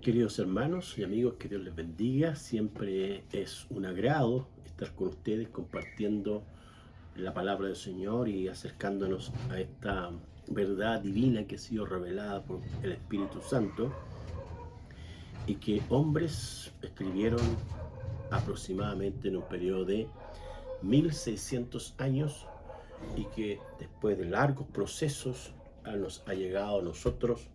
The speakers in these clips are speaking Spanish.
Queridos hermanos y amigos, que Dios les bendiga. Siempre es un agrado estar con ustedes compartiendo la palabra del Señor y acercándonos a esta verdad divina que ha sido revelada por el Espíritu Santo y que hombres escribieron aproximadamente en un periodo de 1600 años y que después de largos procesos nos ha llegado a nosotros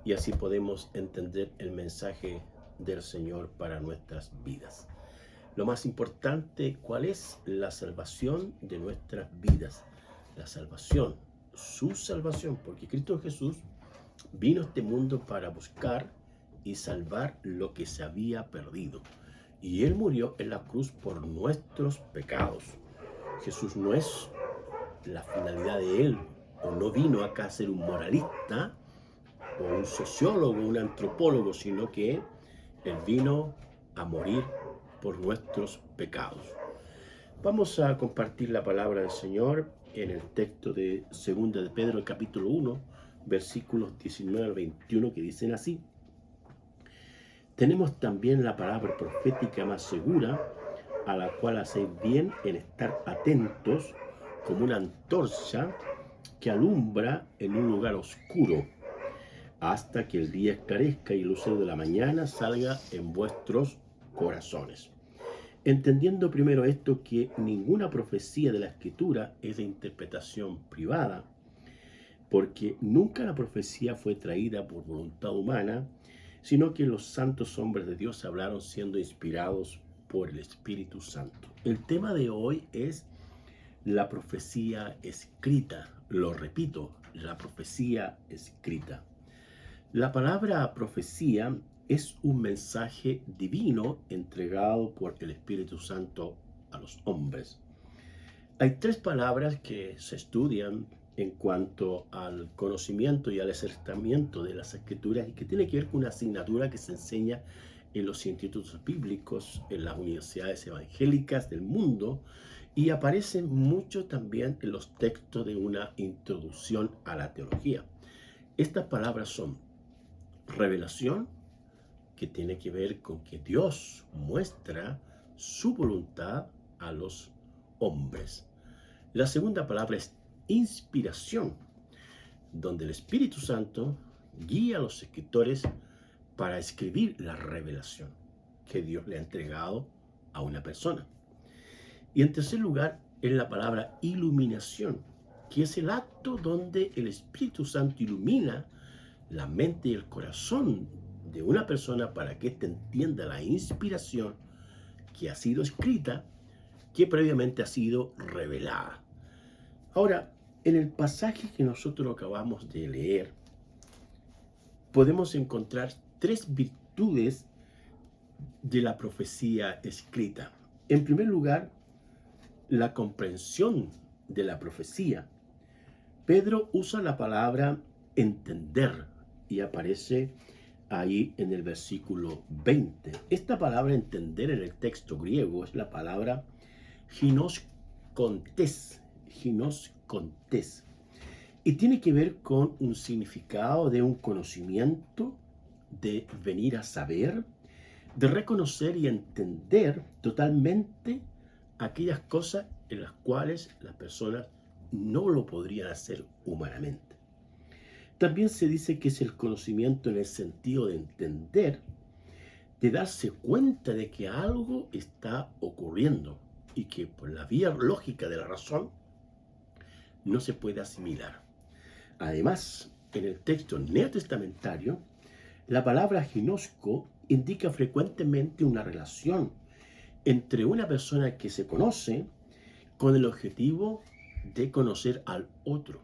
y así podemos entender el mensaje del Señor para nuestras vidas. Lo más importante, ¿cuál es? La salvación de nuestras vidas. La salvación, su salvación, porque Cristo Jesús vino a este mundo para buscar y salvar lo que se había perdido. Y Él murió en la cruz por nuestros pecados. Jesús no es la finalidad de Él, o no vino acá a ser un moralista, o un sociólogo, un antropólogo, sino que Él vino a morir por nuestros pecados. Vamos a compartir la palabra del Señor en el texto de 2 de Pedro, capítulo 1, versículos 19 al 21, que dicen así: tenemos también la palabra profética más segura, a la cual hacéis bien en estar atentos como una antorcha que alumbra en un lugar oscuro, hasta que el día esclarezca y el lucero de la mañana salga en vuestros corazones. Entendiendo primero esto, que ninguna profecía de la Escritura es de interpretación privada, porque nunca la profecía fue traída por voluntad humana, sino que los santos hombres de Dios hablaron siendo inspirados por el Espíritu Santo. El tema de hoy es la profecía escrita. Lo repito, la profecía escrita. La palabra profecía es un mensaje divino entregado por el Espíritu Santo a los hombres. Hay tres palabras que se estudian en cuanto al conocimiento y al acercamiento de las Escrituras y que tiene que ver con una asignatura que se enseña en los institutos bíblicos, en las universidades evangélicas del mundo, y aparecen mucho también en los textos de una introducción a la teología. Estas palabras son revelación, que tiene que ver con que Dios muestra su voluntad a los hombres. La segunda palabra es inspiración, donde el Espíritu Santo guía a los escritores para escribir la revelación que Dios le ha entregado a una persona. Y en tercer lugar, es la palabra iluminación, que es el acto donde el Espíritu Santo ilumina la mente y el corazón de una persona para que éste entienda la inspiración que ha sido escrita, que previamente ha sido revelada. Ahora, en el pasaje que nosotros acabamos de leer, podemos encontrar tres virtudes de la profecía escrita. En primer lugar, la comprensión de la profecía. Pedro usa la palabra entender y aparece ahí en el versículo 20. Esta palabra entender en el texto griego es la palabra ginoskontes, y tiene que ver con un significado de un conocimiento, de venir a saber, de reconocer y entender totalmente aquellas cosas en las cuales las personas no lo podrían hacer humanamente. También se dice que es el conocimiento en el sentido de entender, de darse cuenta de que algo está ocurriendo y que por la vía lógica de la razón no se puede asimilar. Además, en el texto neotestamentario, la palabra ginosco indica frecuentemente una relación entre una persona que se conoce con el objetivo de conocer al otro.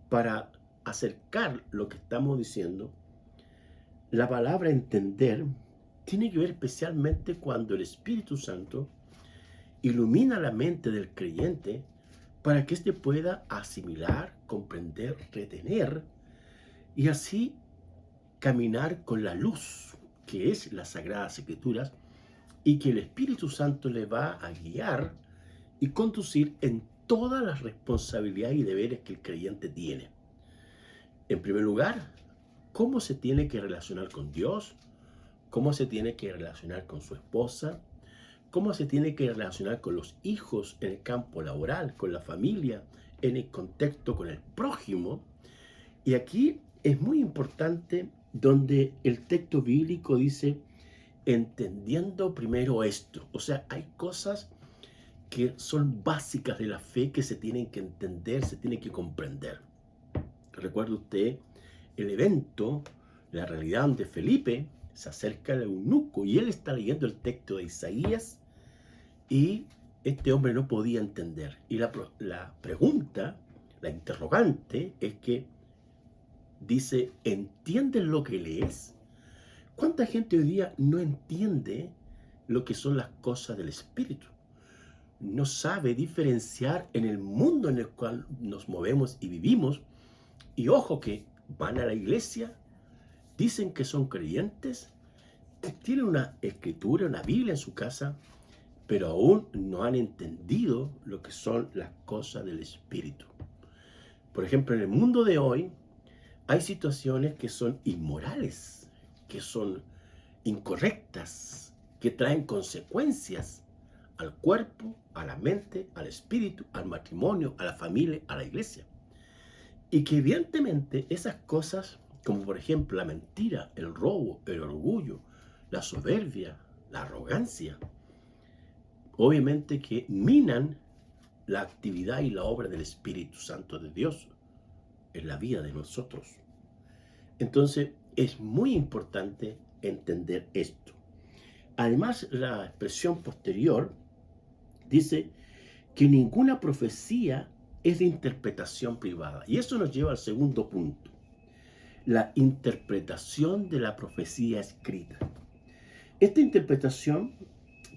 Para acercar lo que estamos diciendo, la palabra entender tiene que ver especialmente cuando el Espíritu Santo ilumina la mente del creyente para que éste pueda asimilar, comprender, retener y así caminar con la luz que es las Sagradas Escrituras, y que el Espíritu Santo le va a guiar y conducir en todas las responsabilidades y deberes que el creyente tiene. En primer lugar, cómo se tiene que relacionar con Dios, cómo se tiene que relacionar con su esposa, cómo se tiene que relacionar con los hijos en el campo laboral, con la familia, en el contexto con el prójimo. Y aquí es muy importante donde el texto bíblico dice, entendiendo primero esto. O sea, hay cosas que son básicas de la fe que se tienen que entender, se tienen que comprender. Recuerde usted el evento, la realidad donde Felipe se acerca al eunuco y él está leyendo el texto de Isaías y este hombre no podía entender. Y la pregunta, la interrogante es que dice, ¿entiendes lo que lees? ¿Cuánta gente hoy día no entiende lo que son las cosas del Espíritu? No sabe diferenciar en el mundo en el cual nos movemos y vivimos. Y ojo que van a la iglesia, dicen que son creyentes, tienen una escritura, una Biblia en su casa, pero aún no han entendido lo que son las cosas del Espíritu. Por ejemplo, en el mundo de hoy hay situaciones que son inmorales, que son incorrectas, que traen consecuencias al cuerpo, a la mente, al espíritu, al matrimonio, a la familia, a la iglesia. Y que evidentemente esas cosas, como por ejemplo la mentira, el robo, el orgullo, la soberbia, la arrogancia, obviamente que minan la actividad y la obra del Espíritu Santo de Dios en la vida de nosotros. Entonces, es muy importante entender esto. Además, la expresión posterior dice que ninguna profecía es de interpretación privada. Y eso nos lleva al segundo punto, la interpretación de la profecía escrita. Esta interpretación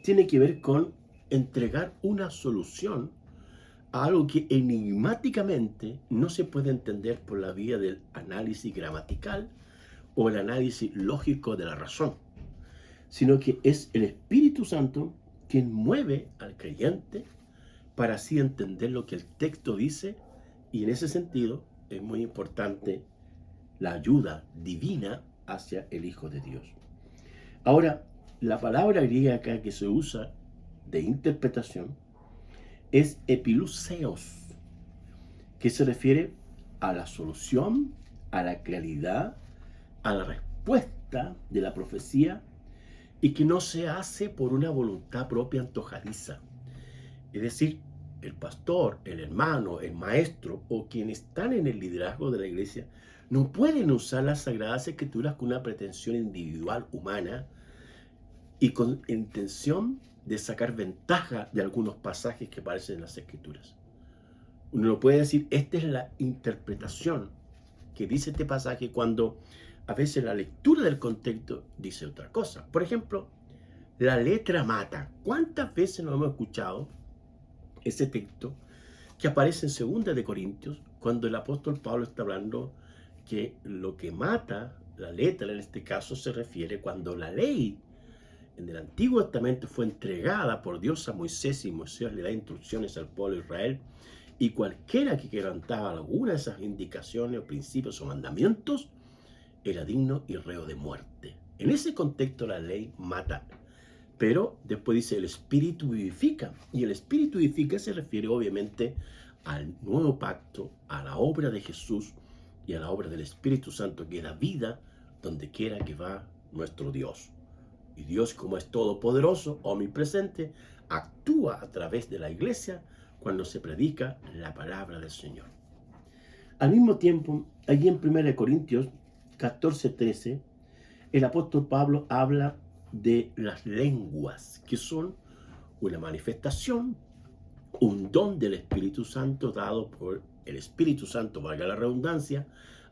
tiene que ver con entregar una solución a algo que enigmáticamente no se puede entender por la vía del análisis gramatical o el análisis lógico de la razón, sino que es el Espíritu Santo quien mueve al creyente para así entender lo que el texto dice, y en ese sentido es muy importante la ayuda divina hacia el Hijo de Dios. Ahora, la palabra griega acá que se usa de interpretación es epiluseos, que se refiere a la solución, a la claridad, a la respuesta de la profecía, y que no se hace por una voluntad propia antojadiza. Es decir, el pastor, el hermano, el maestro o quienes están en el liderazgo de la iglesia no pueden usar las Sagradas Escrituras con una pretensión individual humana y con intención de sacar ventaja de algunos pasajes que aparecen en las Escrituras. Uno no puede decir, esta es la interpretación que dice este pasaje, cuando a veces la lectura del contexto dice otra cosa. Por ejemplo, la letra mata. ¿Cuántas veces nos hemos escuchado ese texto que aparece en 2 de Corintios, cuando el apóstol Pablo está hablando que lo que mata, la letra en este caso, se refiere cuando la ley en el Antiguo Testamento fue entregada por Dios a Moisés y Moisés le da instrucciones al pueblo de Israel, y cualquiera que quebrantaba alguna de esas indicaciones o principios o mandamientos era digno y reo de muerte. En ese contexto la ley mata, pero después dice el Espíritu vivifica, y el Espíritu vivifica se refiere obviamente al nuevo pacto, a la obra de Jesús y a la obra del Espíritu Santo que da vida donde quiera que va nuestro Dios. Y Dios, como es todopoderoso, omnipresente, actúa a través de la iglesia cuando se predica la palabra del Señor. Al mismo tiempo, allí en 1 Corintios 14:13, el apóstol Pablo habla de las lenguas, que son una manifestación, un don del Espíritu Santo dado por el Espíritu Santo, valga la redundancia,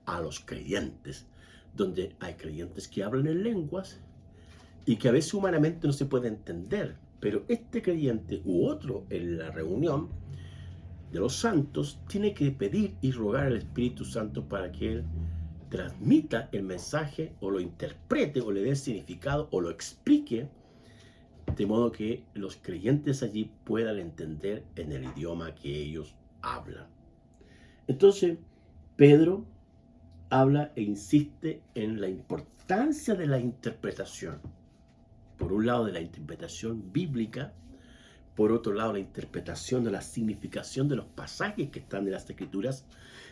a los creyentes, donde hay creyentes que hablan en lenguas y que a veces humanamente no se puede entender, pero este creyente u otro en la reunión de los santos tiene que pedir y rogar al Espíritu Santo para que Él transmita el mensaje o lo interprete o le dé significado o lo explique, de modo que los creyentes allí puedan entender en el idioma que ellos hablan. Entonces, Pedro habla e insiste en la importancia de la interpretación. Por un lado, de la interpretación bíblica, por otro lado, la interpretación de la significación de los pasajes que están en las Escrituras,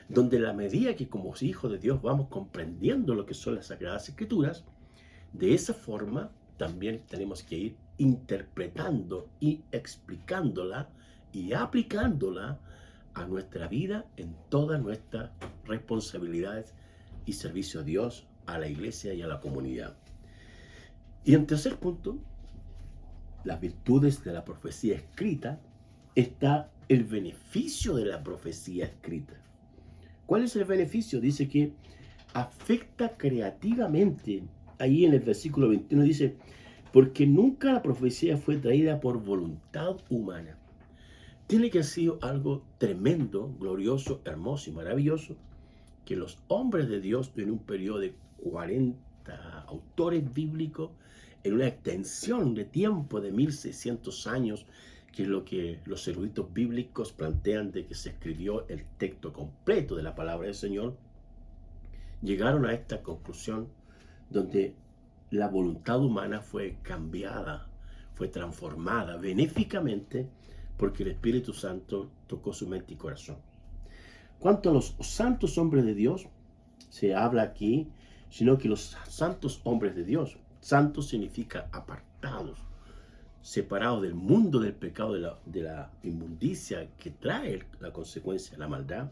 donde a la medida que como hijos de Dios vamos comprendiendo lo que son las Sagradas Escrituras, de esa forma también tenemos que ir interpretando y explicándola y aplicándola a nuestra vida en todas nuestras responsabilidades y servicio a Dios, a la iglesia y a la comunidad. Y en tercer punto, las virtudes de la profecía escrita, está el beneficio de la profecía escrita. ¿Cuál es el beneficio? Dice que afecta creativamente. Ahí en el versículo 21 dice, porque nunca la profecía fue traída por voluntad humana. Tiene que haber sido algo tremendo, glorioso, hermoso y maravilloso, que los hombres de Dios en un periodo de 40 autores bíblicos, en una extensión de tiempo de 1600 años, que es lo que los eruditos bíblicos plantean de que se escribió el texto completo de la palabra del Señor, llegaron a esta conclusión donde la voluntad humana fue cambiada, fue transformada benéficamente porque el Espíritu Santo tocó su mente y corazón. Cuanto a los santos hombres de Dios, se habla aquí, sino que los santos hombres de Dios, santos significa apartados, separados del mundo del pecado, de la inmundicia que trae la consecuencia de la maldad.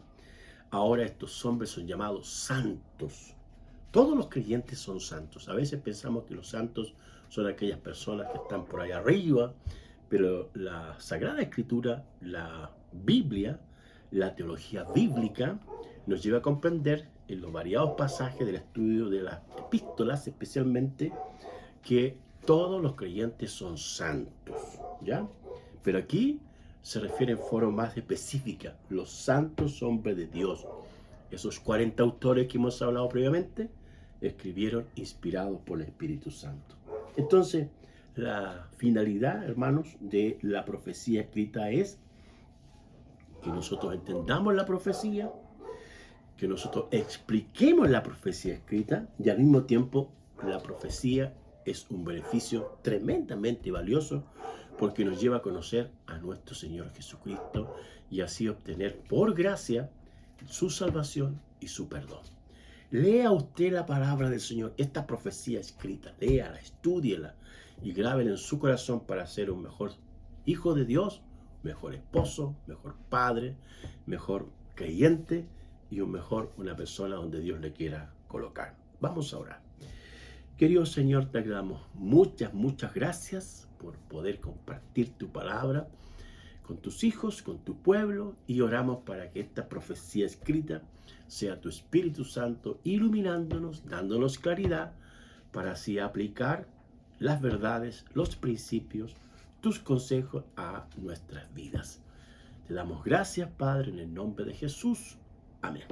Ahora estos hombres son llamados santos. Todos los creyentes son santos. A veces pensamos que los santos son aquellas personas que están por allá arriba, pero la Sagrada Escritura, la Biblia, la teología bíblica, nos lleva a comprender en los variados pasajes del estudio de las epístolas, especialmente, que todos los creyentes son santos, ¿ya? Pero aquí se refiere en forma más específica, los santos hombres de Dios. Esos 40 autores que hemos hablado previamente, escribieron inspirados por el Espíritu Santo. Entonces, la finalidad, hermanos, de la profecía escrita es que nosotros entendamos la profecía, que nosotros expliquemos la profecía escrita y al mismo tiempo la profecía es un beneficio tremendamente valioso porque nos lleva a conocer a nuestro Señor Jesucristo y así obtener por gracia su salvación y su perdón. Lea usted la palabra del Señor, esta profecía escrita, léala, estúdiela y grábela en su corazón para ser un mejor hijo de Dios, mejor esposo, mejor padre, mejor creyente y una persona donde Dios le quiera colocar. Vamos a orar. Querido Señor, te damos muchas gracias por poder compartir tu palabra con tus hijos, con tu pueblo, y oramos para que esta profecía escrita sea tu Espíritu Santo iluminándonos, dándonos claridad, para así aplicar las verdades, los principios, tus consejos a nuestras vidas. Te damos gracias, Padre, en el nombre de Jesús. Amén.